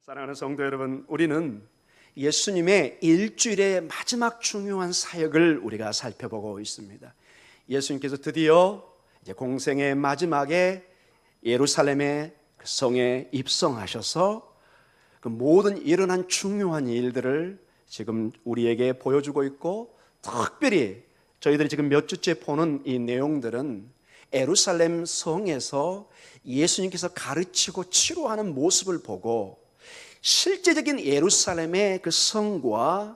사랑하는 성도 여러분, 우리는 예수님의 일주일의 마지막 중요한 사역을 우리가 살펴보고 있습니다. 예수님께서 드디어 이제 공생의 마지막에 예루살렘의 성에 입성하셔서 그 모든 일어난 중요한 일들을 지금 우리에게 보여주고 있고, 특별히 저희들이 지금 몇 주째 보는 이 내용들은 예루살렘 성에서 예수님께서 가르치고 치료하는 모습을 보고, 실제적인 예루살렘의 그 성과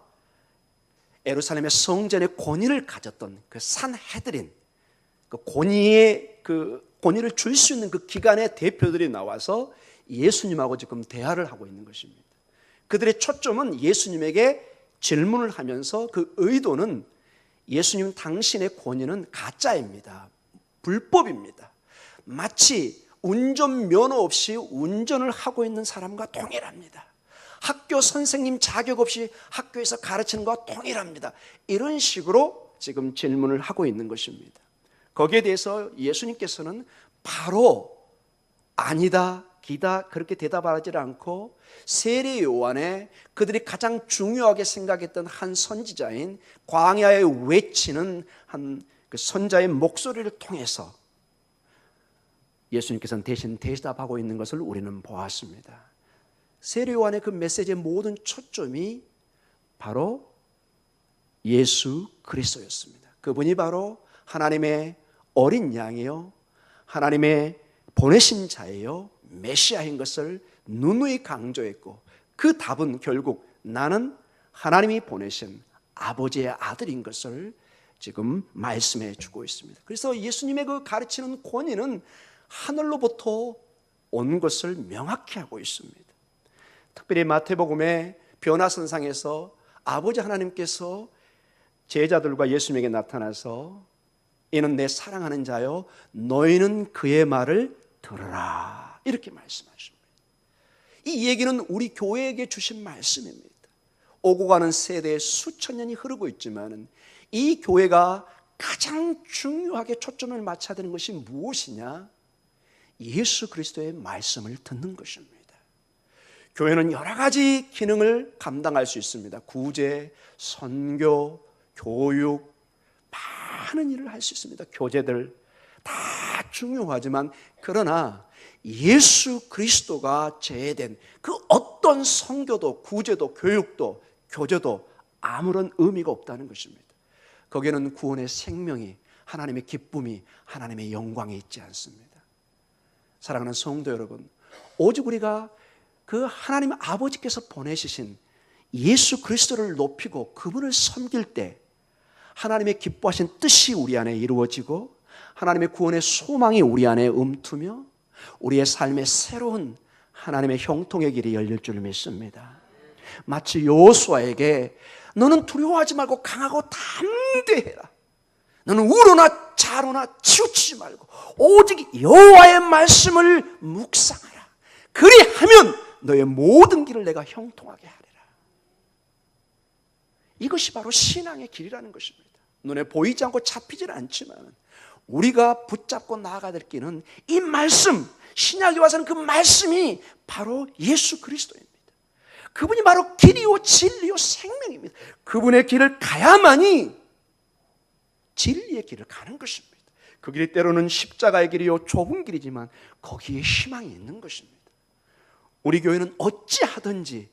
예루살렘의 성전의 권위를 가졌던 그 산헤드린, 그 권위를 줄 수 있는 그 기관의 대표들이 나와서 예수님하고 지금 대화를 하고 있는 것입니다. 그들의 초점은 예수님에게 질문을 하면서 그 의도는 예수님 당신의 권위는 가짜입니다. 불법입니다. 마치 운전면허 없이 운전을 하고 있는 사람과 동일합니다. 학교 선생님 자격 없이 학교에서 가르치는 것과 동일합니다. 이런 식으로 지금 질문을 하고 있는 것입니다. 거기에 대해서 예수님께서는 바로 아니다, 기다 그렇게 대답하지 않고 세례 요한의 그들이 가장 중요하게 생각했던 한 선지자인 광야에 외치는 한 그 선자의 목소리를 통해서 예수님께서는 대신 대답하고 있는 것을 우리는 보았습니다. 세례 요한의 그 메시지의 모든 초점이 바로 예수 그리스도였습니다. 그분이 바로 하나님의 어린 양이요, 하나님의 보내신 자예요, 메시아인 것을 누누이 강조했고, 그 답은 결국 나는 하나님이 보내신 아버지의 아들인 것을 지금 말씀해 주고 있습니다. 그래서 예수님의 그 가르치는 권위는 하늘로부터 온 것을 명확히 하고 있습니다. 특별히 마태복음의 변화선상에서 아버지 하나님께서 제자들과 예수님에게 나타나서 이는 내 사랑하는 자요, 너희는 그의 말을 들으라, 이렇게 말씀하십니다. 이 얘기는 우리 교회에게 주신 말씀입니다. 오고 가는 세대에 수천 년이 흐르고 있지만 이 교회가 가장 중요하게 초점을 맞춰야 되는 것이 무엇이냐? 예수 그리스도의 말씀을 듣는 것입니다. 교회는 여러 가지 기능을 감당할 수 있습니다. 구제, 선교, 교육, 많은 일을 할 수 있습니다. 교제들 다 중요하지만, 그러나 예수 그리스도가 제외된 그 어떤 선교도 구제도 교육도 교제도 아무런 의미가 없다는 것입니다. 거기에는 구원의 생명이, 하나님의 기쁨이, 하나님의 영광이 있지 않습니다. 사랑하는 성도 여러분, 오직 우리가 그 하나님 아버지께서 보내주신 예수 그리스도를 높이고 그분을 섬길 때 하나님의 기뻐하신 뜻이 우리 안에 이루어지고 하나님의 구원의 소망이 우리 안에 움트며 우리의 삶에 새로운 하나님의 형통의 길이 열릴 줄 믿습니다. 마치 여호수아에게 너는 두려워하지 말고 강하고 담대해라, 너는 우로나 좌로나 치우치지 말고 오직 여호와의 말씀을 묵상하라, 그리하면 너의 모든 길을 내가 형통하게 하리라. 이것이 바로 신앙의 길이라는 것입니다. 눈에 보이지 않고 잡히질 않지만 우리가 붙잡고 나아가야 될 길은 이 말씀, 신약에 와서는 그 말씀이 바로 예수 그리스도입니다. 그분이 바로 길이요 진리요 생명입니다. 그분의 길을 가야만이 진리의 길을 가는 것입니다. 그 길이 때로는 십자가의 길이요 좁은 길이지만 거기에 희망이 있는 것입니다. 우리 교회는 어찌하든지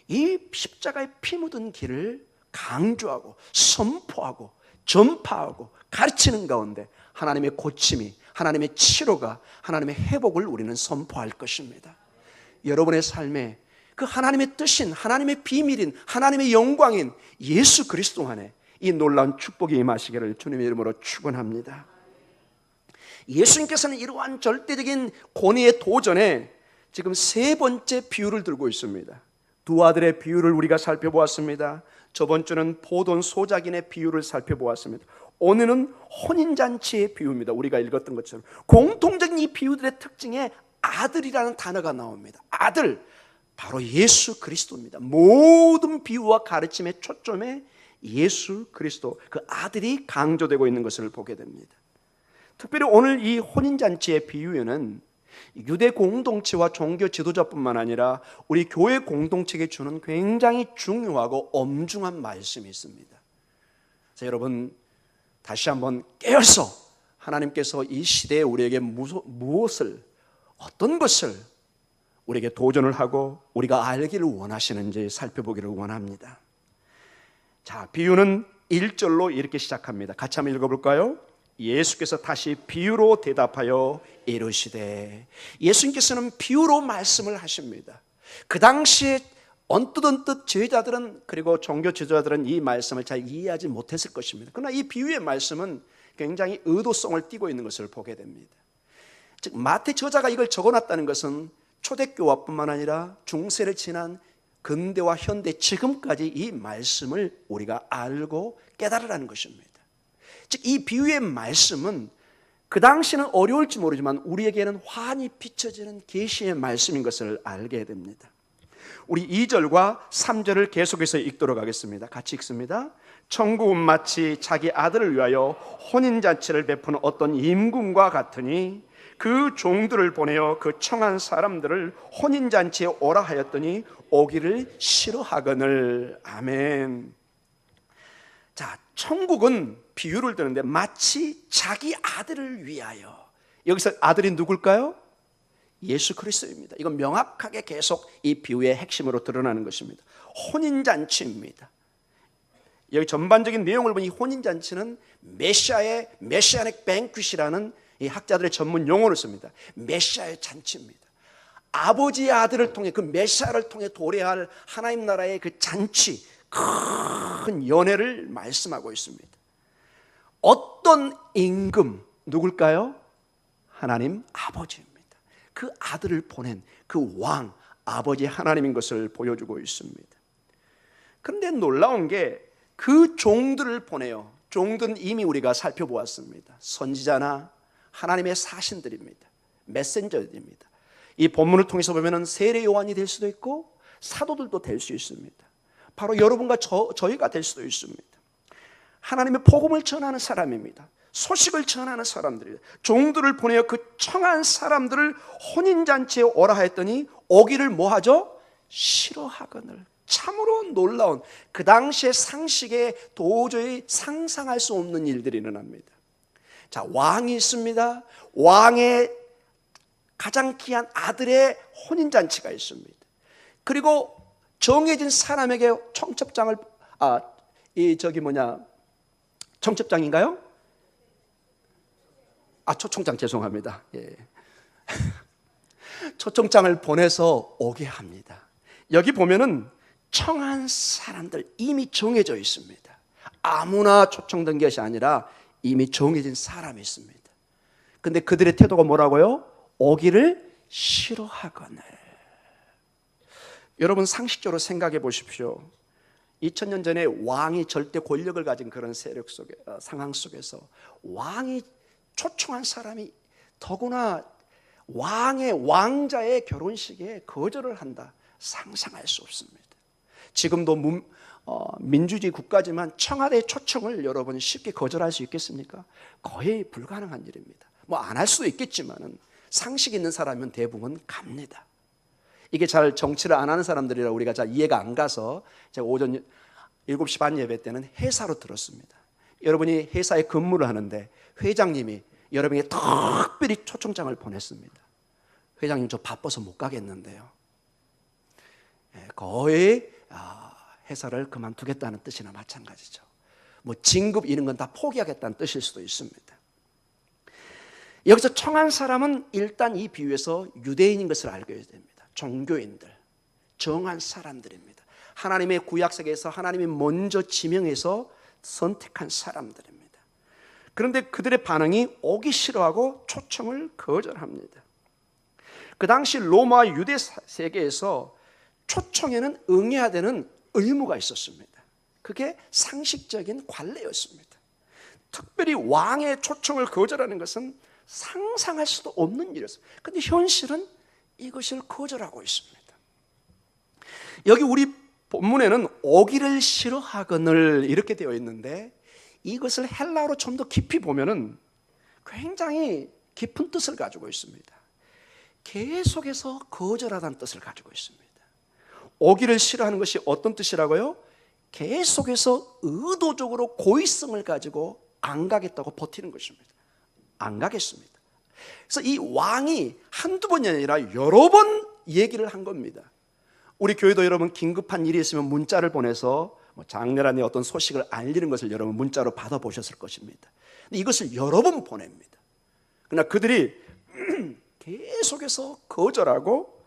이 십자가의 피 묻은 길을 강조하고 선포하고 전파하고 가르치는 가운데 하나님의 고침이, 하나님의 치료가, 하나님의 회복을 우리는 선포할 것입니다. 여러분의 삶에 그 하나님의 뜻인, 하나님의 비밀인, 하나님의 영광인 예수 그리스도 안에 이 놀라운 축복이 임하시기를 주님의 이름으로 축원합니다. 예수님께서는 이러한 절대적인 권위의 도전에 지금 세 번째 비유를 들고 있습니다. 두 아들의 비유를 우리가 살펴보았습니다. 저번 주는 포도원 소작인의 비유를 살펴보았습니다. 오늘은 혼인잔치의 비유입니다. 우리가 읽었던 것처럼 공통적인 이 비유들의 특징에 아들이라는 단어가 나옵니다. 아들, 바로 예수 그리스도입니다. 모든 비유와 가르침의 초점에 예수 그리스도, 그 아들이 강조되고 있는 것을 보게 됩니다. 특별히 오늘 이 혼인잔치의 비유에는 유대 공동체와 종교 지도자뿐만 아니라 우리 교회 공동체에게 주는 굉장히 중요하고 엄중한 말씀이 있습니다. 자, 여러분 다시 한번 깨어서 하나님께서 이 시대에 우리에게 무엇을, 어떤 것을 우리에게 도전을 하고 우리가 알기를 원하시는지 살펴보기를 원합니다. 자, 비유는 1절로 이렇게 시작합니다. 같이 한번 읽어볼까요? 예수께서 다시 비유로 대답하여 이르시되, 예수님께서는 비유로 말씀을 하십니다. 그 당시에 언뜻 제자들은, 그리고 종교 지도자들은 이 말씀을 잘 이해하지 못했을 것입니다. 그러나 이 비유의 말씀은 굉장히 의도성을 띠고 있는 것을 보게 됩니다. 즉 마태 저자가 이걸 적어놨다는 것은 초대교화뿐만 아니라 중세를 지난 근대와 현대 지금까지 이 말씀을 우리가 알고 깨달으라는 것입니다. 즉 이 비유의 말씀은 그 당시는 어려울지 모르지만 우리에게는 환히 비춰지는 계시의 말씀인 것을 알게 됩니다. 우리 2절과 3절을 계속해서 읽도록 하겠습니다. 같이 읽습니다. 천국은 마치 자기 아들을 위하여 혼인잔치를 베푸는 어떤 임금과 같으니 그 종들을 보내어 그 청한 사람들을 혼인잔치에 오라 하였더니 오기를 싫어하거늘. 아멘. 자, 천국은 비유를 드는데 마치 자기 아들을 위하여, 여기서 아들이 누굴까요? 예수 그리스도입니다. 이건 명확하게 계속 이 비유의 핵심으로 드러나는 것입니다. 혼인잔치입니다. 여기 전반적인 내용을 보니 혼인잔치는 메시아의 메시아닉 뱅퀴시라는 이 학자들의 전문 용어를 씁니다. 메시아의 잔치입니다. 아버지의 아들을 통해, 그 메시아를 통해 도래할 하나님 나라의 그 잔치, 큰 연회를 말씀하고 있습니다. 어떤 임금, 누굴까요? 하나님 아버지입니다. 그 아들을 보낸 그 왕, 아버지 하나님인 것을 보여주고 있습니다. 그런데 놀라운 게 그 종들을 보내요. 종들은 이미 우리가 살펴보았습니다. 선지자나 하나님의 사신들입니다. 메신저들입니다. 이 본문을 통해서 보면 세례 요한이 될 수도 있고 사도들도 될 수 있습니다. 바로 여러분과 저희가 될 수도 있습니다. 하나님의 복음을 전하는 사람입니다. 소식을 전하는 사람들이에요. 종들을 보내어 그 청한 사람들을 혼인잔치에 오라 했더니 오기를 뭐하죠? 싫어하거늘. 참으로 놀라운, 그 당시의 상식에 도저히 상상할 수 없는 일들이 일어납니다. 자, 왕이 있습니다. 왕의 가장 귀한 아들의 혼인잔치가 있습니다. 그리고 정해진 사람에게 청첩장을, 청첩장인가요? 초청장, 죄송합니다. 예. 초청장을 보내서 오게 합니다. 여기 보면은 청한 사람들 이미 정해져 있습니다. 아무나 초청된 것이 아니라 이미 정해진 사람이 있습니다. 근데 그들의 태도가 뭐라고요? 오기를 싫어하거늘. 여러분 상식적으로 생각해 보십시오. 2000년 전에 왕이 절대 권력을 가진 그런 세력 속에, 상황 속에서 왕이 초청한 사람이 더구나 왕자의 결혼식에 거절을 한다. 상상할 수 없습니다. 지금도 민주주의 국가지만 청와대 초청을 여러분 쉽게 거절할 수 있겠습니까? 거의 불가능한 일입니다. 안 할 수도 있겠지만은 상식 있는 사람은 대부분 갑니다. 이게 잘 정치를 안 하는 사람들이라 우리가 잘 이해가 안 가서 제가 오전 7시 반 예배 때는 회사로 들었습니다. 여러분이 회사에 근무를 하는데 회장님이 여러분에게 특별히 초청장을 보냈습니다. 회장님 저 바빠서 못 가겠는데요. 거의 회사를 그만두겠다는 뜻이나 마찬가지죠. 진급 이런 건 다 포기하겠다는 뜻일 수도 있습니다. 여기서 청한 사람은 일단 이 비유에서 유대인인 것을 알게 됩니다. 종교인들, 정한 사람들입니다. 하나님의 구약세계에서 하나님이 먼저 지명해서 선택한 사람들입니다. 그런데 그들의 반응이 오기 싫어하고 초청을 거절합니다. 그 당시 로마 유대 세계에서 초청에는 응해야 되는 의무가 있었습니다. 그게 상식적인 관례였습니다. 특별히 왕의 초청을 거절하는 것은 상상할 수도 없는 일이었어요. 그런데 현실은 이것을 거절하고 있습니다. 여기 우리 본문에는 오기를 싫어하거늘 이렇게 되어 있는데 이것을 헬라어로 좀 더 깊이 보면은 굉장히 깊은 뜻을 가지고 있습니다. 계속해서 거절하다는 뜻을 가지고 있습니다. 오기를 싫어하는 것이 어떤 뜻이라고요? 계속해서 의도적으로 고의성을 가지고 안 가겠다고 버티는 것입니다. 안 가겠습니다. 그래서 이 왕이 한두 번이 아니라 여러 번 얘기를 한 겁니다. 우리 교회도 여러분 긴급한 일이 있으면 문자를 보내서 장례라는 어떤 소식을 알리는 것을 여러분 문자로 받아보셨을 것입니다. 근데 이것을 여러 번 보냅니다. 그러나 그들이 계속해서 거절하고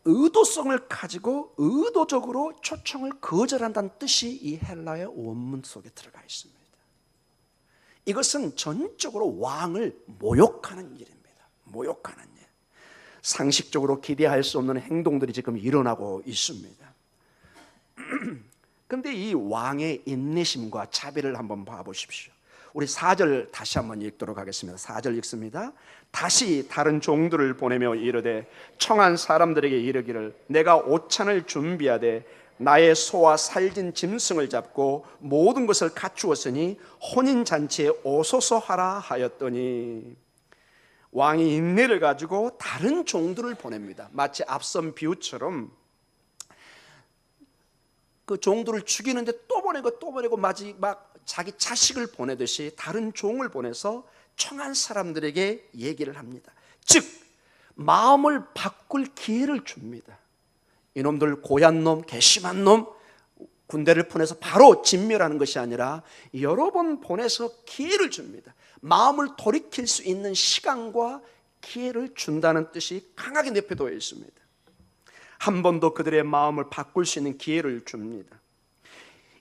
의도성을 가지고 의도적으로 초청을 거절한다는 뜻이 이 헬라의 원문 속에 들어가 있습니다. 이것은 전적으로 왕을 모욕하는 일입니다. 모욕하는 일. 상식적으로 기대할 수 없는 행동들이 지금 일어나고 있습니다. 그런데 이 왕의 인내심과 자비를 한번 봐보십시오. 우리 4절 다시 한번 읽도록 하겠습니다. 4절 읽습니다. 다시 다른 종들을 보내며 이르되 청한 사람들에게 이르기를 내가 오찬을 준비하되 나의 소와 살진 짐승을 잡고 모든 것을 갖추었으니 혼인잔치에 오소서 하라 하였더니 왕이 인내를 가지고 다른 종들을 보냅니다. 마치 앞선 비유처럼 그 종들을 죽이는데 또 보내고 마지막 자기 자식을 보내듯이 다른 종을 보내서 청한 사람들에게 얘기를 합니다. 즉 마음을 바꿀 기회를 줍니다. 이놈들 고얀 놈, 괘씸한 놈, 군대를 보내서 바로 진멸하는 것이 아니라 여러 번 보내서 기회를 줍니다. 마음을 돌이킬 수 있는 시간과 기회를 준다는 뜻이 강하게 내포되어 있습니다. 한 번 더 그들의 마음을 바꿀 수 있는 기회를 줍니다.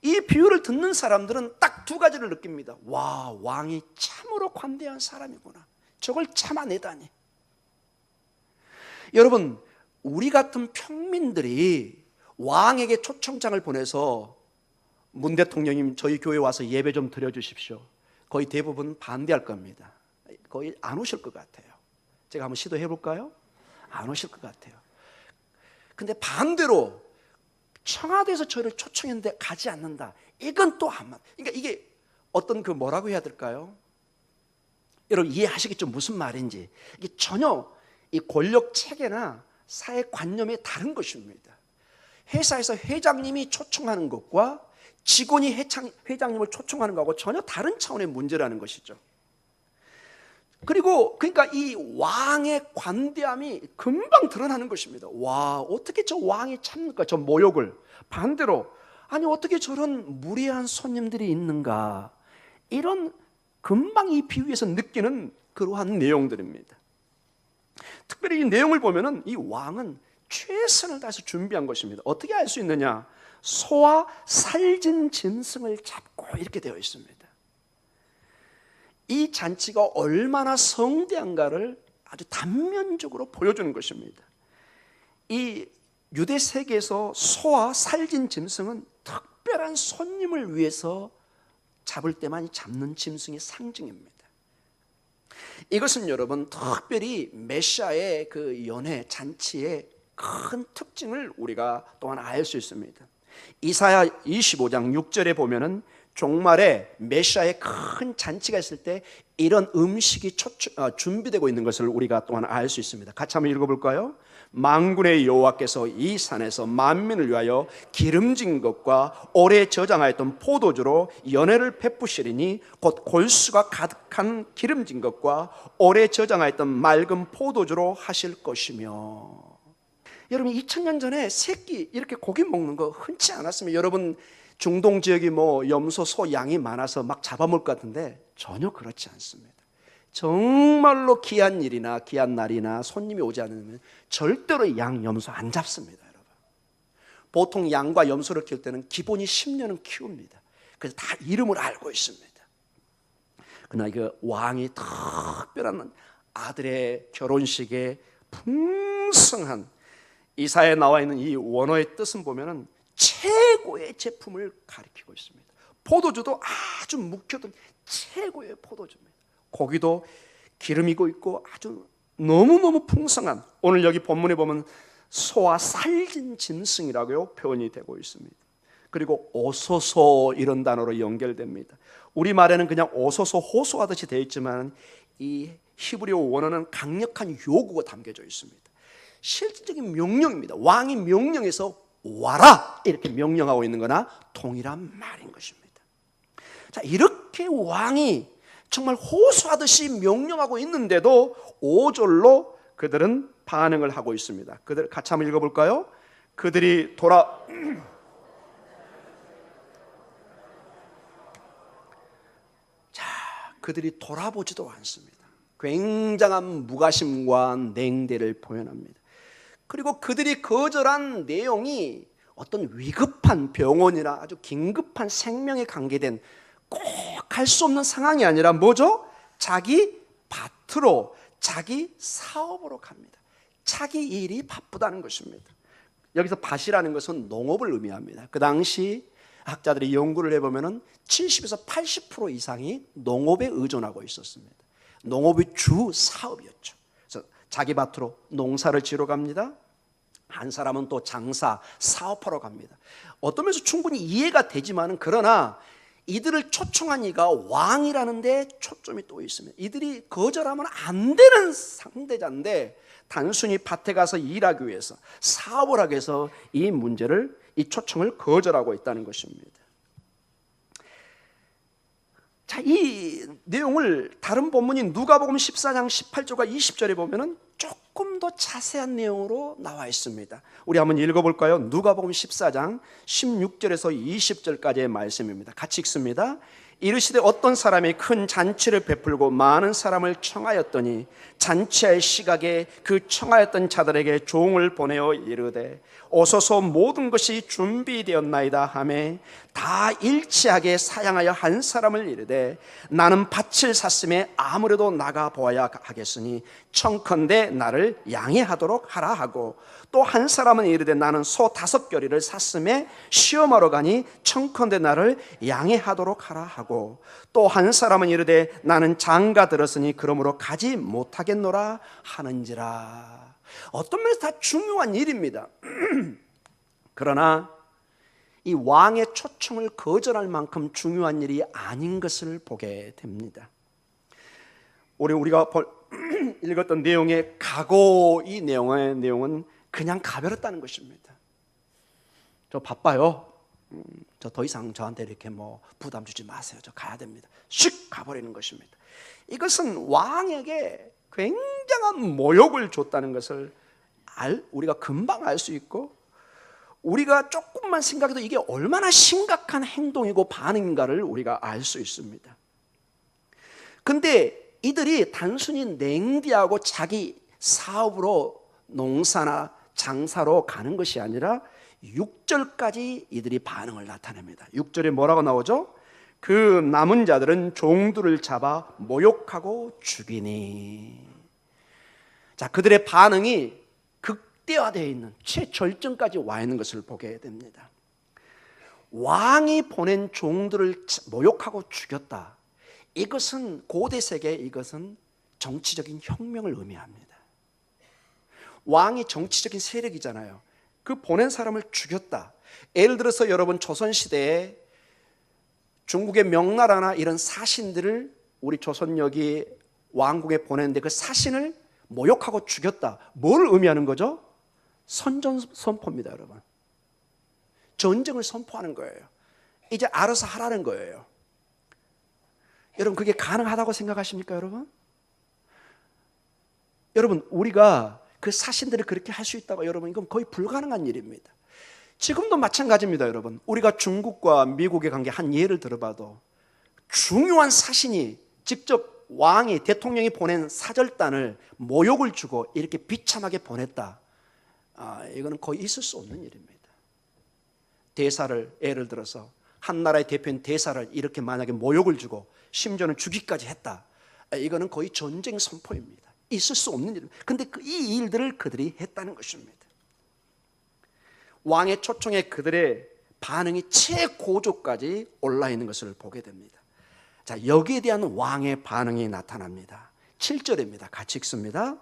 이 비유를 듣는 사람들은 딱 두 가지를 느낍니다. 와, 왕이 참으로 관대한 사람이구나. 저걸 참아내다니. 여러분, 우리 같은 평민들이 왕에게 초청장을 보내서 문 대통령님 저희 교회 와서 예배 좀 드려주십시오. 거의 대부분 반대할 겁니다. 거의 안 오실 것 같아요. 제가 한번 시도해 볼까요? 안 오실 것 같아요. 근데 반대로 청와대에서 저를 초청했는데 가지 않는다. 이건 또 한 번. 그러니까 이게 어떤 그 뭐라고 해야 될까요? 여러분 이해하시겠죠? 무슨 말인지. 이게 전혀 이 권력 체계나 사회 관념이 다른 것입니다. 회사에서 회장님이 초청하는 것과 직원이 회장님을 초청하는 것하고 전혀 다른 차원의 문제라는 것이죠. 그리고 그러니까 이 왕의 관대함이 금방 드러나는 것입니다. 와, 어떻게 저 왕이 참는가, 저 모욕을. 반대로 아니 어떻게 저런 무례한 손님들이 있는가, 이런 금방 이 비유에서 느끼는 그러한 내용들입니다. 특별히 이 내용을 보면은 이 왕은 최선을 다해서 준비한 것입니다. 어떻게 알 수 있느냐? 소와 살진 짐승을 잡고 이렇게 되어 있습니다. 이 잔치가 얼마나 성대한가를 아주 단면적으로 보여주는 것입니다. 이 유대 세계에서 소와 살진 짐승은 특별한 손님을 위해서 잡을 때만 잡는 짐승의 상징입니다. 이것은 여러분 특별히 메시아의 그 연회 잔치의 큰 특징을 우리가 또한 알 수 있습니다. 이사야 25장 6절에 보면은 종말에 메시아의 큰 잔치가 있을 때 이런 음식이 준비되고 있는 것을 우리가 또한 알 수 있습니다. 같이 한번 읽어볼까요? 만군의 여호와께서 이 산에서 만민을 위하여 기름진 것과 오래 저장하였던 포도주로 연회를 베푸시리니 곧 골수가 가득한 기름진 것과 오래 저장하였던 맑은 포도주로 하실 것이며. 여러분 2000년 전에 새끼 이렇게 고기 먹는 거 흔치 않았습니다. 여러분 중동 지역이 뭐 염소, 소, 양이 많아서 막 잡아먹을 것 같은데 전혀 그렇지 않습니다. 정말로 귀한 일이나 귀한 날이나 손님이 오지 않으면 절대로 양, 염소 안 잡습니다. 여러분. 보통 양과 염소를 키울 때는 기본이 10년은 키웁니다. 그래서 다 이름을 알고 있습니다. 그러나 그 왕이 특별한 아들의 결혼식에 풍성한 이사야에 나와 있는 이 원어의 뜻은 보면은 최고의 제품을 가리키고 있습니다. 포도주도 아주 묵혀둔 최고의 포도주입니다. 고기도 기름이고 있고 아주 너무너무 풍성한, 오늘 여기 본문에 보면 소와 살진 짐승이라고 표현이 되고 있습니다. 그리고 오소소 이런 단어로 연결됩니다. 우리말에는 그냥 오소소 호소하듯이 되어 있지만 이 히브리어 원어는 강력한 요구가 담겨져 있습니다. 실질적인 명령입니다. 왕이 명령해서 와라 이렇게 명령하고 있는 거나 동일한 말인 것입니다. 자, 이렇게 왕이 정말 호소하듯이 명령하고 있는데도 5절로 그들은 반응을 하고 있습니다. 그들 같이 한번 읽어볼까요? 그들이 그들이 돌아보지도 않습니다. 굉장한 무관심과 냉대를 표현합니다. 그리고 그들이 거절한 내용이 어떤 위급한 병원이나 아주 긴급한 생명에 관계된 꼭 갈 수 없는 상황이 아니라 뭐죠? 자기 밭으로, 자기 사업으로 갑니다. 자기 일이 바쁘다는 것입니다. 여기서 밭이라는 것은 농업을 의미합니다. 그 당시 학자들이 연구를 해보면 70에서 80% 이상이 농업에 의존하고 있었습니다. 농업이 주 사업이었죠. 그래서 자기 밭으로 농사를 지러 갑니다. 한 사람은 또 장사, 사업하러 갑니다. 어떤 면에서 충분히 이해가 되지만 그러나 이들을 초청한 이가 왕이라는 데 초점이 또 있습니다. 이들이 거절하면 안 되는 상대자인데 단순히 밭에 가서 일하기 위해서, 사업을 하기 위해서 이 문제를, 이 초청을 거절하고 있다는 것입니다. 자, 이 내용을 다른 본문인 누가복음 14장 18절과 20절에 보면은 조금 더 자세한 내용으로 나와 있습니다. 우리 한번 읽어볼까요? 누가복음 14장 16절에서 20절까지의 말씀입니다. 같이 읽습니다. 이르시되 어떤 사람이 큰 잔치를 베풀고 많은 사람을 청하였더니 잔치할 시각에 그 청하였던 자들에게 종을 보내어 이르되 오소서 모든 것이 준비되었나이다 하매 다 일치하게 사양하여 한 사람을 이르되 나는 밭을 샀음에 아무래도 나가 보아야 하겠으니 청컨대 나를 양해하도록 하라 하고 또 한 사람은 이르되 나는 소 5겨리를 샀음에 시험하러 가니 청컨대 나를 양해하도록 하라 하고 또 한 사람은 이르되 나는 장가 들었으니 그러므로 가지 못하겠노라 하는지라. 어떤 면에서 다 중요한 일입니다. 그러나 이 왕의 초청을 거절할 만큼 중요한 일이 아닌 것을 보게 됩니다. 우리가 읽었던 내용의 각오, 이 내용은 그냥 가버렸다는 것입니다. 저 바빠요. 저 더 이상 저한테 이렇게 부담 주지 마세요. 저 가야 됩니다. 슉 가버리는 것입니다. 이것은 왕에게 굉장한 모욕을 줬다는 것을 우리가 금방 알 수 있고, 우리가 조금만 생각해도 이게 얼마나 심각한 행동이고 반응인가를 우리가 알 수 있습니다. 근데 이들이 단순히 냉디하고 자기 사업으로 농사나 장사로 가는 것이 아니라 6절까지 이들이 반응을 나타냅니다. 6절에 뭐라고 나오죠? 그 남은 자들은 종들을 잡아 모욕하고 죽이니. 자, 그들의 반응이 극대화되어 있는 최절정까지 와 있는 것을 보게 됩니다. 왕이 보낸 종들을 모욕하고 죽였다. 이것은 고대 세계, 이것은 정치적인 혁명을 의미합니다. 왕이 정치적인 세력이잖아요. 그 보낸 사람을 죽였다. 예를 들어서 여러분 조선시대에 중국의 명나라나 이런 사신들을 우리 조선 여기 왕국에 보냈는데 그 사신을 모욕하고 죽였다. 뭘 의미하는 거죠? 선전 선포입니다, 여러분. 전쟁을 선포하는 거예요. 이제 알아서 하라는 거예요. 여러분, 그게 가능하다고 생각하십니까, 여러분? 여러분, 우리가 그 사신들을 그렇게 할 수 있다고, 여러분, 이건 거의 불가능한 일입니다. 지금도 마찬가지입니다, 여러분. 우리가 중국과 미국의 관계 한 예를 들어봐도 중요한 사신이 직접 왕이, 대통령이 보낸 사절단을 모욕을 주고 이렇게 비참하게 보냈다. 이거는 거의 있을 수 없는 일입니다. 대사를, 예를 들어서 한 나라의 대표인 대사를 이렇게 만약에 모욕을 주고 심지어는 죽이기까지 했다. 이거는 거의 전쟁 선포입니다. 있을 수 없는 일입니다. 그런데 이 일들을 그들이 했다는 것입니다. 왕의 초청에 그들의 반응이 최고조까지 올라 있는 것을 보게 됩니다. 자, 여기에 대한 왕의 반응이 나타납니다. 7절입니다. 같이 읽습니다.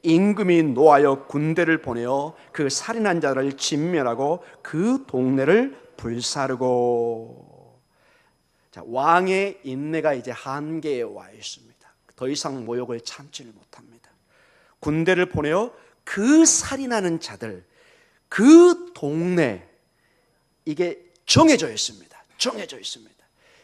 임금이 노하여 군대를 보내어 그 살인한 자를 진멸하고 그 동네를 불사르고. 자, 왕의 인내가 이제 한계에 와 있습니다. 더 이상 모욕을 참지를 못합니다. 군대를 보내어 그 살인하는 자들, 그 동네, 이게 정해져 있습니다. 정해져 있습니다.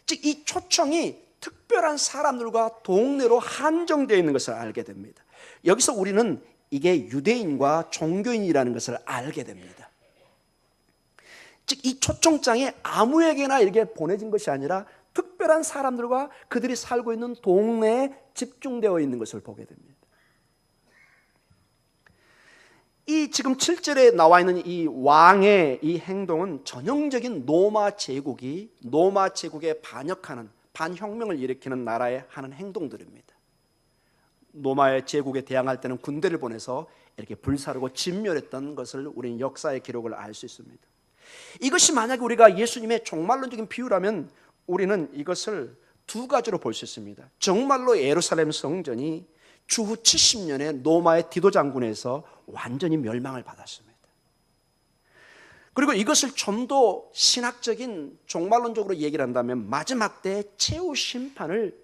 즉 이 초청이 특별한 사람들과 동네로 한정되어 있는 것을 알게 됩니다. 여기서 우리는 이게 유대인과 종교인이라는 것을 알게 됩니다. 즉 이 초청장이 아무에게나 이렇게 보내진 것이 아니라 특별한 사람들과 그들이 살고 있는 동네에 집중되어 있는 것을 보게 됩니다. 이 지금 7절에 나와 있는 이 왕의 이 행동은 전형적인 로마 제국에 반역하는, 반혁명을 일으키는 나라에 하는 행동들입니다. 로마의 제국에 대항할 때는 군대를 보내서 이렇게 불사르고 진멸했던 것을 우리는 역사의 기록을 알 수 있습니다. 이것이 만약에 우리가 예수님의 종말론적인 비유라면 우리는 이것을 두 가지로 볼 수 있습니다. 정말로 예루살렘 성전이 주후 70년에 로마의 디도 장군에서 완전히 멸망을 받았습니다. 그리고 이것을 좀 더 신학적인 종말론적으로 얘기를 한다면 마지막 때 최후 심판을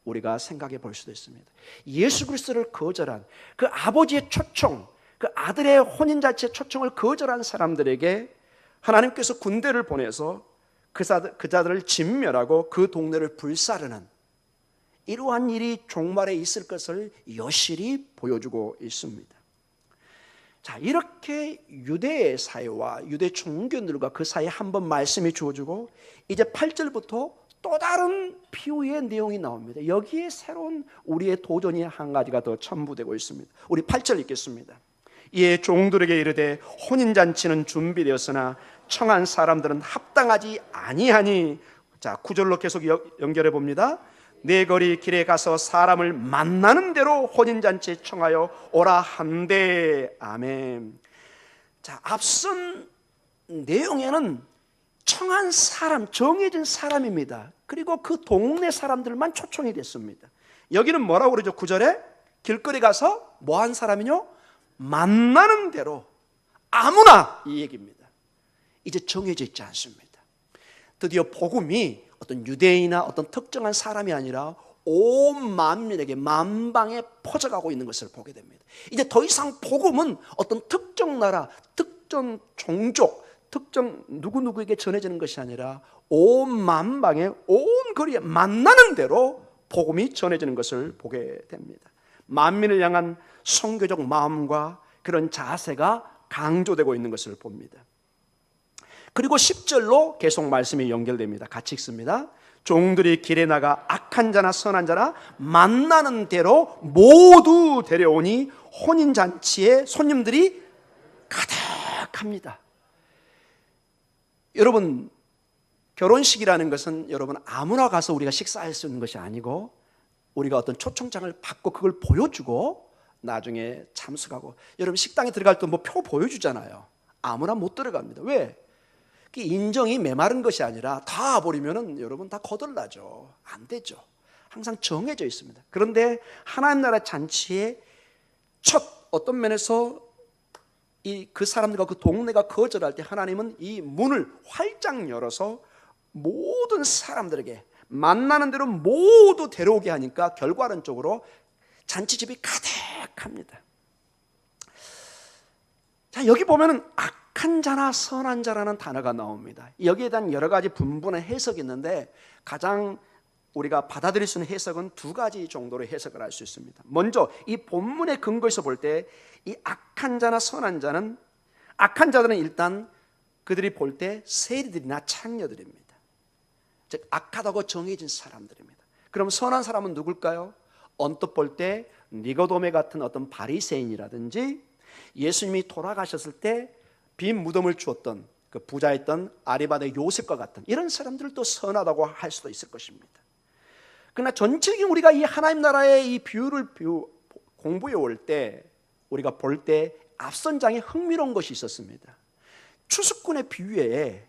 우리가 생각해 볼 수도 있습니다. 예수 그리스도를 거절한 그 아버지의 초청, 그 아들의 혼인잔치의 초청을 거절한 사람들에게 하나님께서 군대를 보내서 그 자들을 진멸하고 그 동네를 불사르는 이러한 일이 종말에 있을 것을 여실히 보여주고 있습니다. 자, 이렇게 유대의 사회와 유대 종교인들과 그 사이에 한번 말씀이 주어지고 이제 8절부터 또 다른 비유의 내용이 나옵니다. 여기에 새로운 우리의 도전이 한 가지가 더 첨부되고 있습니다. 우리 8절 읽겠습니다. 이에 종들에게 이르되 혼인잔치는 준비되었으나 청한 사람들은 합당하지 아니하니. 자, 9절로 계속 연결해 봅니다. 내 거리 길에 가서 사람을 만나는 대로 혼인잔치에 청하여 오라 한대. 아멘. 자, 앞선 내용에는 청한 사람, 정해진 사람입니다. 그리고 그 동네 사람들만 초청이 됐습니다. 여기는 뭐라고 그러죠? 9절에 길거리 가서 뭐 한 사람이요? 만나는 대로 아무나, 이 얘기입니다. 이제 정해져 있지 않습니다. 드디어 복음이 어떤 유대인이나 어떤 특정한 사람이 아니라 온 만민에게 만방에 퍼져가고 있는 것을 보게 됩니다. 이제 더 이상 복음은 어떤 특정 나라, 특정 종족, 특정 누구누구에게 전해지는 것이 아니라 온 만방에, 온 거리에 만나는 대로 복음이 전해지는 것을 보게 됩니다. 만민을 향한 선교적 마음과 그런 자세가 강조되고 있는 것을 봅니다. 그리고 10절로 계속 말씀이 연결됩니다. 같이 읽습니다. 종들이 길에 나가 악한 자나 선한 자나 만나는 대로 모두 데려오니 혼인잔치에 손님들이 가득합니다. 여러분, 결혼식이라는 것은 여러분 아무나 가서 우리가 식사할 수 있는 것이 아니고 우리가 어떤 초청장을 받고 그걸 보여주고 나중에 참석하고, 여러분 식당에 들어갈 때 뭐 표 보여주잖아요. 아무나 못 들어갑니다. 왜? 인정이 메마른 것이 아니라 다 버리면은 여러분 다 거덜나죠. 안 되죠. 항상 정해져 있습니다. 그런데 하나님 나라 잔치의 첫 어떤 면에서 그 사람들과 그 동네가 거절할 때 하나님은 이 문을 활짝 열어서 모든 사람들에게 만나는 대로 모두 데려오게 하니까 결과론적으로 잔치집이 가득합니다. 자, 여기 보면은 악한 자나 선한 자라는 단어가 나옵니다. 여기에 대한 여러 가지 분분한 해석이 있는데 가장 우리가 받아들일 수 있는 해석은 두 가지 정도로 해석을 할 수 있습니다. 먼저 이 본문의 근거에서 볼 때 이 악한 자나 선한 자는, 악한 자들은 일단 그들이 볼 때 세리들이나 창녀들입니다. 즉 악하다고 정해진 사람들입니다. 그럼 선한 사람은 누굴까요? 언뜻 볼 때 니고도메 같은 어떤 바리새인이라든지 예수님이 돌아가셨을 때 빈 무덤을 주었던 그 부자였던 아리마대 요셉과 같은 이런 사람들을 또 선하다고 할 수도 있을 것입니다. 그러나 전체적인 우리가 이 하나님 나라의 이 비유를 공부해 올 때 우리가 볼 때 앞선 장에 흥미로운 것이 있었습니다. 추수꾼의 비유에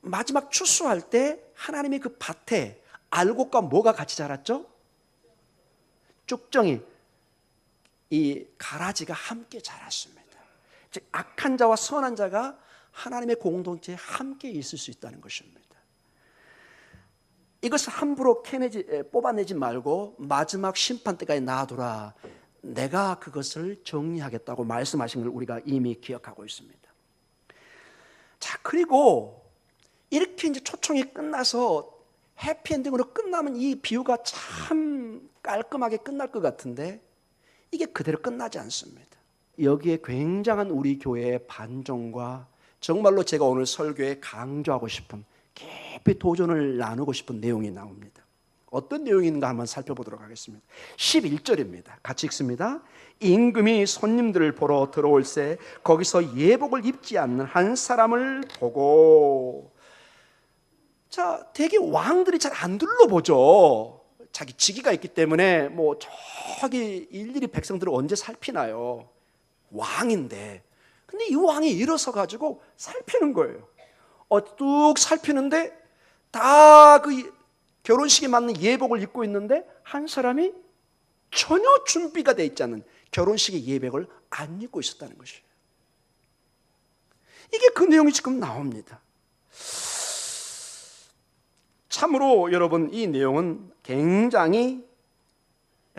마지막 추수할 때 하나님의 그 밭에 알곡과 뭐가 같이 자랐죠? 쭉정이, 이 가라지가 함께 자랐습니다. 즉 악한 자와 선한 자가 하나님의 공동체에 함께 있을 수 있다는 것입니다. 이것을 함부로 뽑아내지 말고 마지막 심판 때까지 놔두라. 내가 그것을 정리하겠다고 말씀하신 걸 우리가 이미 기억하고 있습니다. 자, 그리고 이렇게 이제 초청이 끝나서 해피엔딩으로 끝나면 이 비유가 참 깔끔하게 끝날 것 같은데 이게 그대로 끝나지 않습니다. 여기에 굉장한 우리 교회의 반전과 정말로 제가 오늘 설교에 강조하고 싶은 깊이 도전을 나누고 싶은 내용이 나옵니다. 어떤 내용인가 한번 살펴보도록 하겠습니다. 11절입니다. 같이 읽습니다. 임금이 손님들을 보러 들어올새 거기서 예복을 입지 않는 한 사람을 보고, 자, 되게 왕들이 잘 안 둘러보죠. 자기 직위가 있기 때문에 뭐 저기 일일이 백성들을 언제 살피나요? 왕인데. 근데 이 왕이 일어서 가지고 살피는 거예요. 뚝 살피는데 다 그 결혼식에 맞는 예복을 입고 있는데 한 사람이 전혀 준비가 돼 있지 않은 결혼식의 예복을 안 입고 있었다는 것이에요. 이게 그 내용이 지금 나옵니다. 참으로 여러분, 이 내용은 굉장히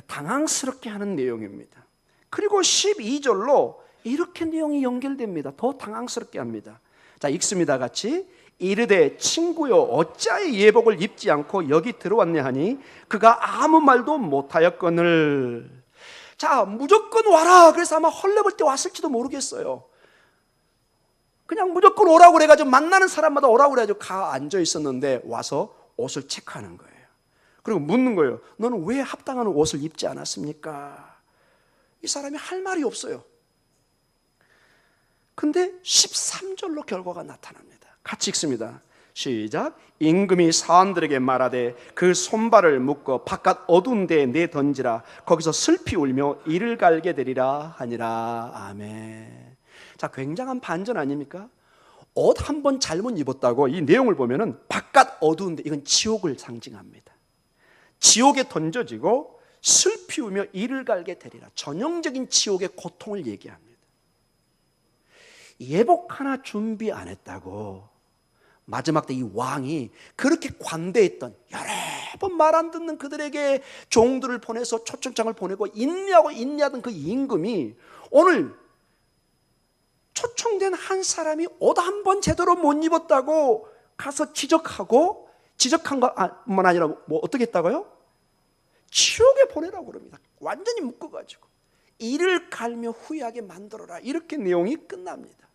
당황스럽게 하는 내용입니다. 그리고 12절로 이렇게 내용이 연결됩니다. 더 당황스럽게 합니다. 자, 읽습니다. 같이. 이르되 친구여 어찌하여 예복을 입지 않고 여기 들어왔냐 하니 그가 아무 말도 못하였거늘. 자, 무조건 와라. 그래서 아마 헐레벌 때 왔을지도 모르겠어요. 그냥 무조건 오라고 그래가지고 만나는 사람마다 오라고 그래가지고 가 앉아 있었는데 와서 옷을 체크하는 거예요. 그리고 묻는 거예요. 너는 왜 합당한 옷을 입지 않았습니까? 이 사람이 할 말이 없어요. 근데 13절로 결과가 나타납니다. 같이 읽습니다. 시작. 임금이 사원들에게 말하되 그 손발을 묶어 바깥 어두운 데에 내던지라. 거기서 슬피 울며 이를 갈게 되리라 하니라. 아멘. 자, 굉장한 반전 아닙니까? 옷 한 번 잘못 입었다고 이 내용을 보면은 바깥 어두운데 이건 지옥을 상징합니다. 지옥에 던져지고 슬피 울며 이를 갈게 되리라. 전형적인 지옥의 고통을 얘기합니다. 예복 하나 준비 안 했다고 마지막 때 이 왕이 그렇게 관대했던, 여러 번 말 안 듣는 그들에게 종들을 보내서 초청장을 보내고 인내하던 그 임금이 오늘 초청된 한 사람이 옷 한 번 제대로 못 입었다고 가서 지적한 것뿐만 아니라 뭐 어떻게 했다고요? 지옥에 보내라고 그럽니다. 완전히 묶어가지고 이를 갈며 후회하게 만들어라. 이렇게 내용이 끝납니다.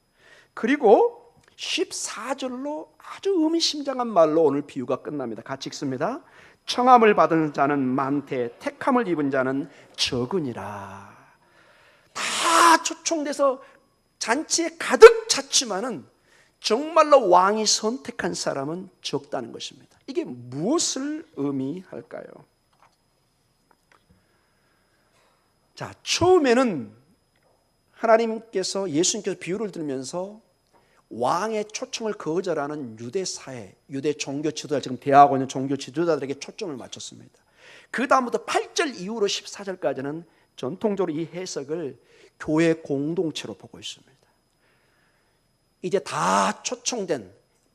그리고 14절로 아주 의미심장한 말로 오늘 비유가 끝납니다. 같이 읽습니다. 청함을 받은 자는 많되 택함을 입은 자는 적으니라. 다 초청돼서 잔치에 가득 찼지만은 정말로 왕이 선택한 사람은 적다는 것입니다. 이게 무엇을 의미할까요? 자, 처음에는 하나님께서, 예수님께서 비유를 들면서 왕의 초청을 거절하는 유대 사회, 유대 종교 지도자, 지금 대하고 있는 종교 지도자들에게 초점을 맞췄습니다. 그 다음부터 8절 이후로 14절까지는 전통적으로 이 해석을 교회 공동체로 보고 있습니다. 이제 다 초청된,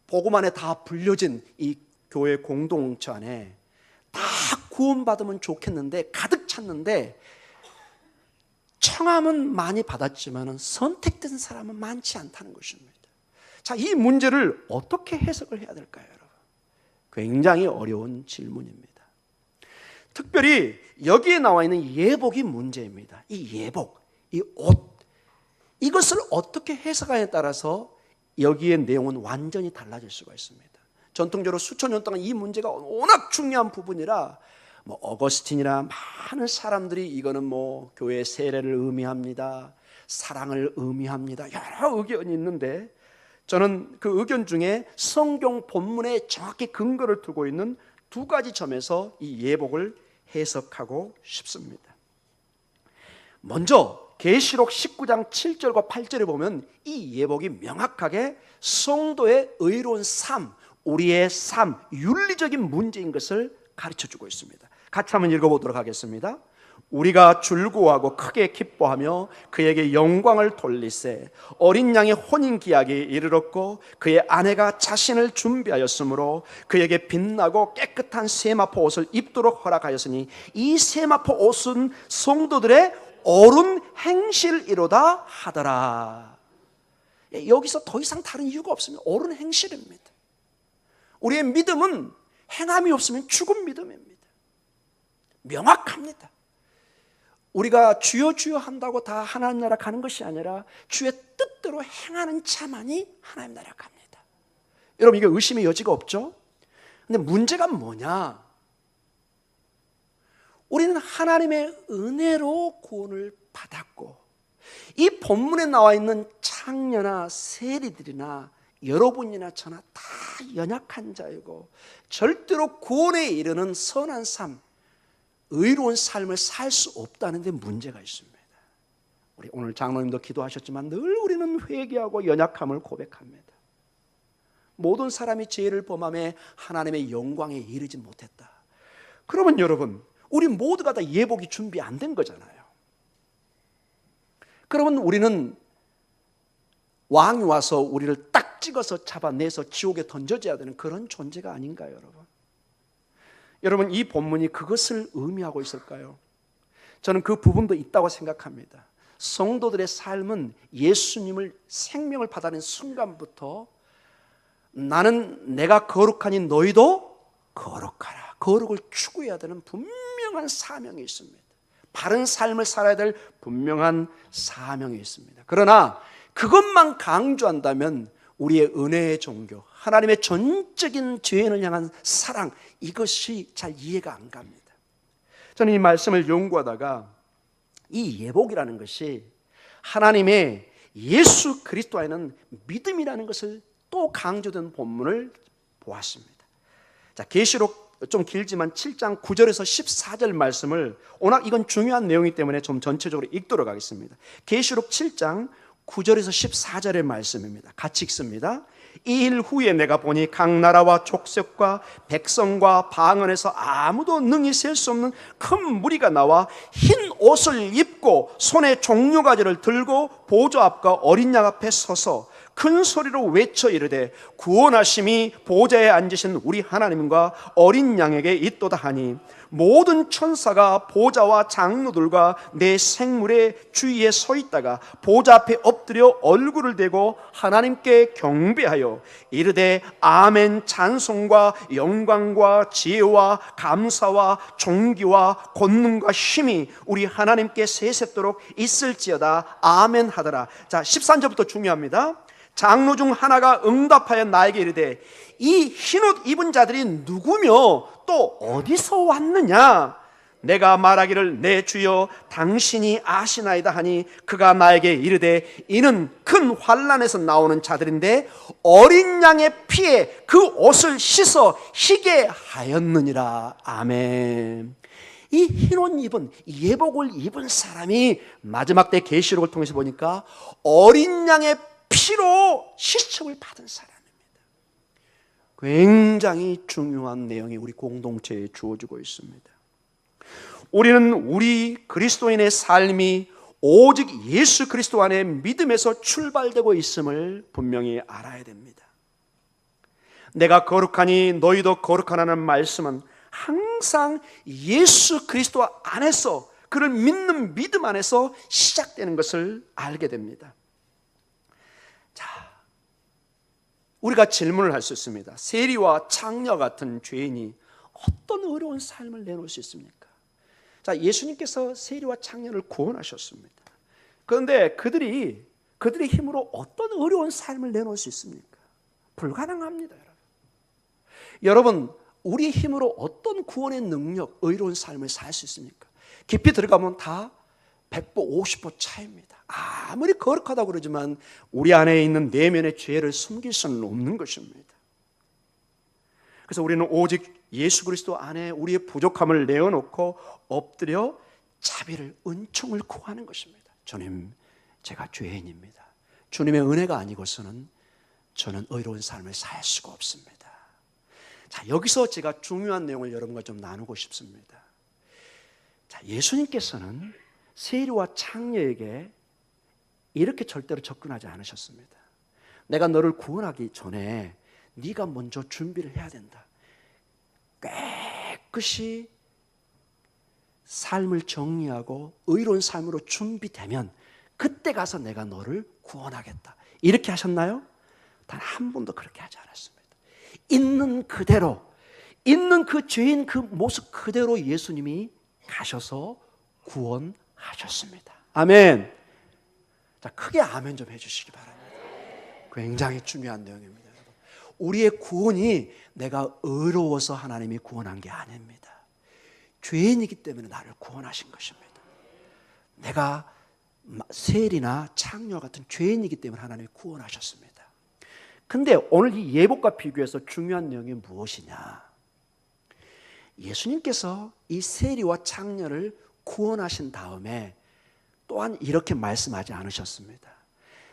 복음 안에 다 불려진 이 교회 공동체 안에 다 구원받으면 좋겠는데 가득 찼는데 청함은 많이 받았지만 선택된 사람은 많지 않다는 것입니다. 자, 이 문제를 어떻게 해석을 해야 될까요, 여러분? 굉장히 어려운 질문입니다. 특별히 여기에 나와 있는 예복이 문제입니다. 이 예복, 이 옷, 이것을 어떻게 해석하냐에 따라서 여기의 내용은 완전히 달라질 수가 있습니다. 전통적으로 수천 년 동안 이 문제가 워낙 중요한 부분이라 뭐 어거스틴이나 많은 사람들이 이거는 뭐 교회 세례를 의미합니다, 사랑을 의미합니다, 여러 의견이 있는데 저는 그 의견 중에 성경 본문에 정확히 근거를 두고 있는 두 가지 점에서 이 예복을 해석하고 싶습니다. 먼저 계시록 19장 7절과 8절에 보면 이 예복이 명확하게 성도의 의로운 삶, 우리의 삶, 윤리적인 문제인 것을 가르쳐주고 있습니다. 같이 한번 읽어보도록 하겠습니다. 우리가 즐거워하고 크게 기뻐하며 그에게 영광을 돌리세. 어린 양의 혼인기약이 이르렀고 그의 아내가 자신을 준비하였으므로 그에게 빛나고 깨끗한 세마포 옷을 입도록 허락하였으니 이 세마포 옷은 성도들의 옳은 행실이로다 하더라. 여기서 더 이상 다른 이유가 없습니다. 옳은 행실입니다. 우리의 믿음은 행함이 없으면 죽은 믿음입니다. 명확합니다. 우리가 주여 주여 한다고 다 하나님 나라 가는 것이 아니라 주의 뜻대로 행하는 자만이 하나님 나라 갑니다. 여러분, 이게 의심의 여지가 없죠? 근데 문제가 뭐냐? 우리는 하나님의 은혜로 구원을 받았고 이 본문에 나와 있는 창녀나 세리들이나 여러분이나 저나 다 연약한 자이고 절대로 구원에 이르는 선한 삶, 의로운 삶을 살 수 없다는 데 문제가 있습니다. 우리 오늘 장로님도 기도하셨지만 늘 우리는 회개하고 연약함을 고백합니다. 모든 사람이 죄를 범함에 하나님의 영광에 이르지 못했다. 그러면 여러분, 우리 모두가 다 예복이 준비 안 된 거잖아요. 그러면 우리는 왕이 와서 우리를 딱 찍어서 잡아내서 지옥에 던져줘야 되는 그런 존재가 아닌가요, 여러분? 여러분, 이 본문이 그것을 의미하고 있을까요? 저는 그 부분도 있다고 생각합니다. 성도들의 삶은 예수님을 생명을 받아낸 순간부터 나는 내가 거룩하니 너희도 거룩하라. 거룩을 추구해야 되는 분명한 사명이 있습니다. 바른 삶을 살아야 될 분명한 사명이 있습니다. 그러나 그것만 강조한다면 우리의 은혜의 종교, 하나님의 전적인 죄인을 향한 사랑, 이것이 잘 이해가 안 갑니다. 저는 이 말씀을 연구하다가 이 예복이라는 것이 하나님의 예수 그리스도 안에는 믿음이라는 것을 또 강조된 본문을 보았습니다. 자, 계시록 좀 길지만 7장 9절에서 14절 말씀을, 오늘 이건 중요한 내용이기 때문에 좀 전체적으로 읽도록 하겠습니다. 계시록 7장 9절에서 14절의 말씀입니다. 같이 읽습니다. 이 일 후에 내가 보니 각 나라와 족속과 백성과 방언에서 아무도 능히 셀 수 없는 큰 무리가 나와 흰 옷을 입고 손에 종려가지를 들고 보좌 앞과 어린 양 앞에 서서 큰 소리로 외쳐 이르되 구원하심이 보좌에 앉으신 우리 하나님과 어린 양에게 있도다 하니 모든 천사가 보좌와 장로들과 내 생물의 주위에 서 있다가 보좌 앞에 엎드려 얼굴을 대고 하나님께 경배하여 이르되 아멘. 찬송과 영광과 지혜와 감사와 존귀와 권능과 힘이 우리 하나님께 세세토록 있을지어다. 아멘 하더라. 자, 13절부터 중요합니다. 장로 중 하나가 응답하여 나에게 이르되 이 흰옷 입은 자들이 누구며 또 어디서 왔느냐? 내가 말하기를 내 주여 당신이 아시나이다 하니 그가 나에게 이르되 이는 큰 환난에서 나오는 자들인데 어린 양의 피에 그 옷을 씻어 희게 하였느니라. 아멘. 이 흰옷 입은, 예복을 입은 사람이 마지막 때 계시록을 통해서 보니까 어린 양의 피로 시침을 받은 사람입니다. 굉장히 중요한 내용이 우리 공동체에 주어지고 있습니다. 우리는 우리 그리스도인의 삶이 오직 예수 그리스도 안에 믿음에서 출발되고 있음을 분명히 알아야 됩니다. 내가 거룩하니 너희도 거룩하라는 말씀은 항상 예수 그리스도 안에서, 그를 믿는 믿음 안에서 시작되는 것을 알게 됩니다. 자, 우리가 질문을 할 수 있습니다. 세리와 창녀 같은 죄인이 어떤 어려운 삶을 내놓을 수 있습니까? 자, 예수님께서 세리와 창녀를 구원하셨습니다. 그런데 그들의 힘으로 어떤 어려운 삶을 내놓을 수 있습니까? 불가능합니다, 여러분. 여러분, 우리의 힘으로 어떤 구원의 능력, 의로운 삶을 살 수 있습니까? 깊이 들어가면 다 100보, 50보 차이입니다. 아무리 거룩하다고 그러지만 우리 안에 있는 내면의 죄를 숨길 수는 없는 것입니다. 그래서 우리는 오직 예수 그리스도 안에 우리의 부족함을 내어놓고 엎드려 자비를, 은총을 구하는 것입니다. 주님, 제가 죄인입니다. 주님의 은혜가 아니고서는 저는 의로운 삶을 살 수가 없습니다. 자, 여기서 제가 중요한 내용을 여러분과 좀 나누고 싶습니다. 자, 예수님께서는 세리와 창녀에게 이렇게 절대로 접근하지 않으셨습니다. 내가 너를 구원하기 전에 네가 먼저 준비를 해야 된다. 깨끗이 삶을 정리하고 의로운 삶으로 준비되면 그때 가서 내가 너를 구원하겠다. 이렇게 하셨나요? 단 한 번도 그렇게 하지 않았습니다. 있는 그대로, 있는 그 죄인 그 모습 그대로 예수님이 가셔서 구원하셨습니다. 아멘. 자, 크게 아멘 좀 해주시기 바랍니다. 굉장히 중요한 내용입니다. 여러분. 우리의 구원이 내가 의로워서 하나님이 구원한 게 아닙니다. 죄인이기 때문에 나를 구원하신 것입니다. 내가 세리나 창녀와 같은 죄인이기 때문에 하나님이 구원하셨습니다. 근데 오늘 이 예복과 비교해서 중요한 내용이 무엇이냐? 예수님께서 이 세리와 창녀를 구원하신 다음에 또한 이렇게 말씀하지 않으셨습니다.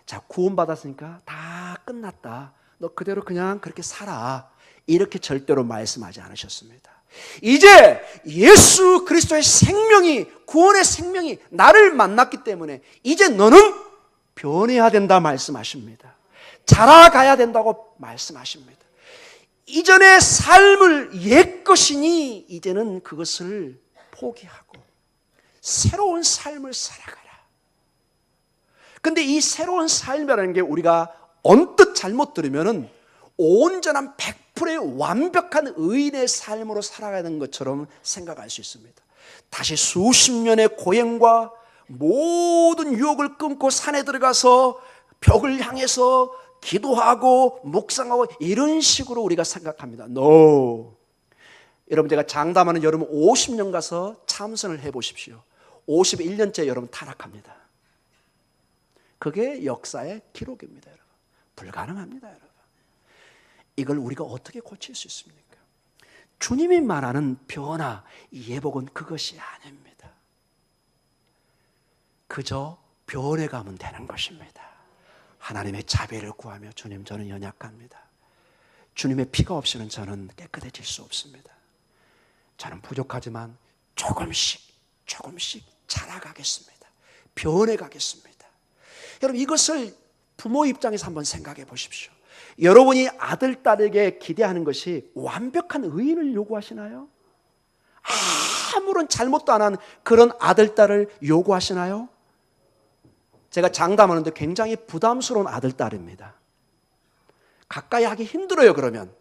자, 구원받았으니까 다 끝났다. 너 그대로 그냥 그렇게 살아. 이렇게 절대로 말씀하지 않으셨습니다. 이제 예수 그리스도의 생명이, 구원의 생명이 나를 만났기 때문에 이제 너는 변해야 된다 말씀하십니다. 자라가야 된다고 말씀하십니다. 이전의 삶을 옛 것이니 이제는 그것을 포기하고 새로운 삶을 살아가라. 근데 이 새로운 삶이라는 게 우리가 언뜻 잘못 들으면은 온전한 100%의 완벽한 의인의 삶으로 살아가는 것처럼 생각할 수 있습니다. 다시 수십 년의 고행과 모든 유혹을 끊고 산에 들어가서 벽을 향해서 기도하고 묵상하고 이런 식으로 우리가 생각합니다. No. 여러분, 제가 장담하는 여러분 50년 가서 참선을 해보십시오. 51년째 여러분 타락합니다. 그게 역사의 기록입니다. 여러분. 불가능합니다. 여러분. 이걸 우리가 어떻게 고칠 수 있습니까? 주님이 말하는 변화, 예복은 그것이 아닙니다. 그저 변해가면 되는 것입니다. 하나님의 자비를 구하며 주님, 저는 연약합니다. 주님의 피가 없이는 저는 깨끗해질 수 없습니다. 저는 부족하지만 조금씩 자라가겠습니다. 변해가겠습니다. 여러분, 이것을 부모 입장에서 한번 생각해 보십시오. 여러분이 아들, 딸에게 기대하는 것이 완벽한 의인을 요구하시나요? 아무런 잘못도 안 한 그런 아들, 딸을 요구하시나요? 제가 장담하는데 굉장히 부담스러운 아들, 딸입니다. 가까이 하기 힘들어요, 그러면.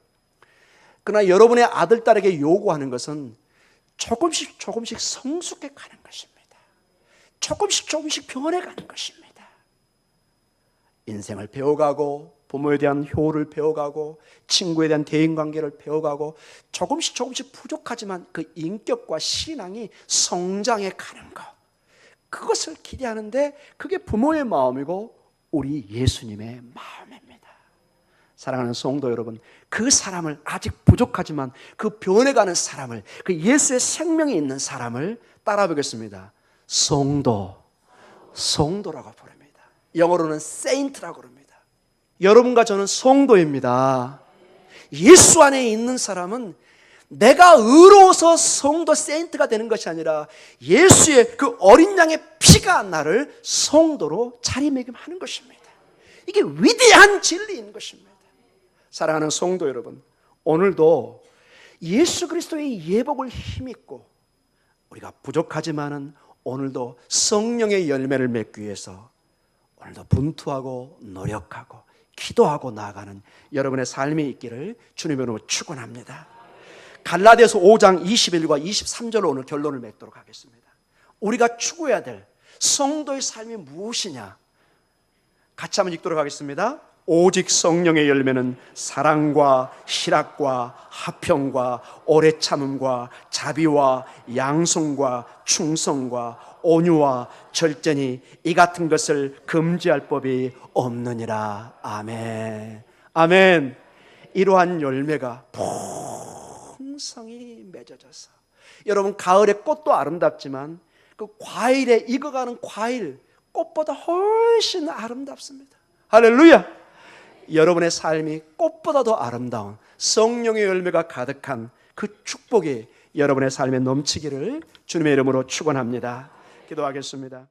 그러나 여러분의 아들, 딸에게 요구하는 것은 조금씩 성숙해 가는 것입니다. 조금씩 변해가는 것입니다. 인생을 배워가고 부모에 대한 효를 배워가고 친구에 대한 대인관계를 배워가고 조금씩 부족하지만 그 인격과 신앙이 성장해 가는 것, 그것을 기대하는데 그게 부모의 마음이고 우리 예수님의 마음입니다. 사랑하는 성도 여러분, 그 사람을, 아직 부족하지만 그 변해가는 사람을, 그 예수의 생명이 있는 사람을 따라보겠습니다. 성도라고 부릅니다. 영어로는 saint라고 부릅니다. 여러분과 저는 성도입니다. 예수 안에 있는 사람은 내가 의로워서 성도 세인트가 되는 것이 아니라 예수의 그 어린 양의 피가 나를 성도로 자리매김하는 것입니다. 이게 위대한 진리인 것입니다. 사랑하는 성도 여러분, 오늘도 예수 그리스도의 예복을 힘입고 우리가 부족하지만은 오늘도 성령의 열매를 맺기 위해서 오늘도 분투하고 노력하고 기도하고 나아가는 여러분의 삶이 있기를 주님으로 축원합니다. 갈라디아서 5장 21과 23절로 오늘 결론을 맺도록 하겠습니다. 우리가 추구해야 될 성도의 삶이 무엇이냐? 같이 한번 읽도록 하겠습니다. 오직 성령의 열매는 사랑과 희락과 화평과 오래 참음과 자비와 양성과 충성과 온유와 절제니 이 같은 것을 금지할 법이 없느니라. 아멘. 아멘. 이러한 열매가 풍성히 맺어져서, 여러분, 가을의 꽃도 아름답지만 그 과일에 익어가는 과일, 꽃보다 훨씬 아름답습니다. 할렐루야. 여러분의 삶이 꽃보다 더 아름다운 성령의 열매가 가득한 그 축복이 여러분의 삶에 넘치기를 주님의 이름으로 축원합니다. 기도하겠습니다.